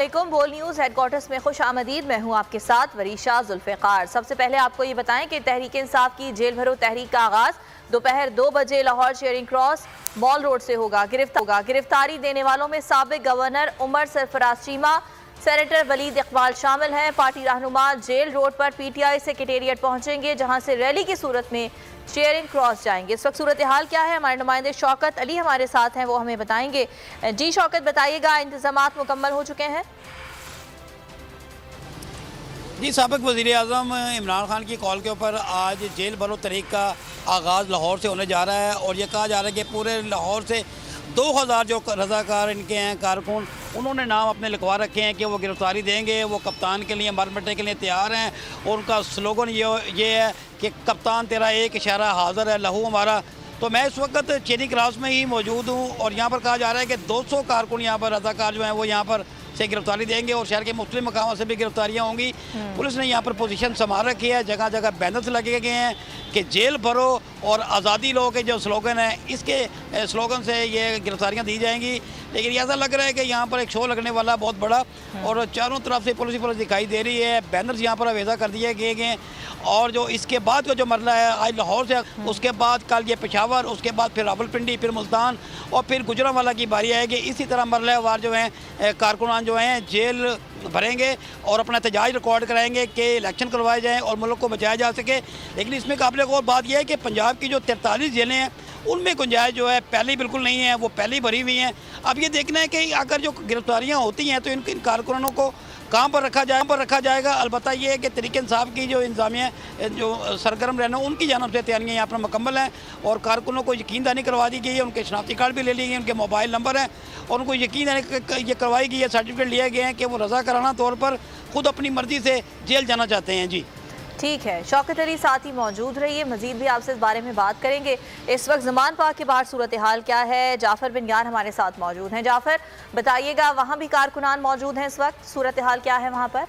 अस्सलामुअलैकुम। बोल news headquarters में खुश आमदीद। मैं हूँ आपके साथ वरीशा जुल्फ़िकार। सबसे पहले आपको ये बताएं कि तहरीक इंसाफ की जेल भरो तहरीक का आगाज़ दोपहर 2 बजे Lahore Charing Cross mall road से होगा। गिरफ्तारी देने वालों में साबिक गवर्नर उमर सरफराज चीमा, सेनेटर वलीद इकबाल शामिल हैं। पार्टी रहनुमा जेल रोड पर PTI सेक्रेटेरिएट पहुंचेंगे, जहां से रैली की सूरत में चेयरिंग क्रॉस जाएंगे। इस वक्त सूरत हाल क्या है, हमारे नुमाइंदे शौकत अली हमारे साथ हैं, वो हमें बताएंगे। जी शौकत, बताइएगा, इंतजामात मुकम्मल हो चुके हैं? जी, साबिक वज़ीर आज़म इमरान खान की कॉल के ऊपर आज जेल भरो तहरीक का आगाज़ लाहौर से होने जा रहा है और ये कहा जा रहा है कि पूरे लाहौर से 2000 जो रज़ाकार इनके हैं कारकुन, उन्होंने नाम अपने लिखवा रखे हैं कि वो गिरफ्तारी देंगे। वो कप्तान के लिए मर मिटने के लिए तैयार हैं और उनका स्लोगन ये है कि कप्तान तेरा एक इशारा हाज़िर है, लहू हमारा। तो मैं इस वक्त चेयरिंग क्रॉस में ही मौजूद हूँ और यहाँ पर कहा जा रहा है कि 200 कारकुन यहाँ पर रज़ाकार जो हैं वो यहाँ पर से गिरफ्तारी देंगे और शहर के मुख्तलिफ मकामों से भी गिरफ्तारियाँ होंगी। पुलिस ने यहाँ पर पोजीशन संभाल रखी है, जगह जगह बैनर्स लगे गए हैं कि जेल भरो और आज़ादी लो के जो स्लोगन है, इसके स्लोगन से ये गिरफ्तारियाँ दी जाएंगी। लेकिन ऐसा लग रहा है कि यहाँ पर एक शो लगने वाला बहुत बड़ा और चारों तरफ से पुलिस दिखाई दे रही है। बैनर्स यहाँ पर अवेजा कर दिए गए और जो इसके बाद का जो मरला है आज लाहौर से, उसके बाद कल ये पेशावर, उसके बाद फिर रावलपिंडी, फिर मुल्तान और फिर गुजरांवाला की बारी आएगी। इसी तरह मरला वार जो हैं कारकुनान जो हैं जेल भरेंगे और अपना एहतजाज रिकॉर्ड कराएंगे कि इलेक्शन करवाए जाएँ और मुल्क को बचाया जा सके। लेकिन इसमें काबिल गौर बात यह है कि पंजाब की जो 43 जेलें हैं उनमें गुंजाइश जो है पहले बिल्कुल नहीं है, वो पहले ही भरी हुई हैं। अब ये देखना है कि अगर जो गिरफ्तारियाँ होती हैं तो इन कारकुनों को कहाँ पर रखा जाएगा। अलबत्ता ये है कि तहरीक इंसाफ की जो इंतजामिया जो सरगर्म रहना, उनकी जानब से तैयारियाँ यहाँ पर मुकम्मल हैं और कारकुनों को यकीन दहानी करवा दी गई है। उनके शनाख्ती कार्ड भी ले लिए गए, उनके मोबाइल नंबर हैं और उनको यकीन ये करवाई गई है, सर्टिफिकेट लिए गए हैं कि वो रज़ाकाराना तौर पर खुद अपनी मर्ज़ी से जेल जाना चाहते हैं। जी ठीक है, शौकत अली साथ ही मौजूद रहिए, मजीद भी आपसे इस बारे में बात करेंगे। इस वक्त ज़मान पाक के बाहर सूरत हाल क्या है, जाफ़र बिन यार हमारे साथ मौजूद हैं। जाफ़र, बताइएगा, वहाँ भी कारकुनान मौजूद हैं, इस वक्त सूरत हाल क्या है वहाँ पर?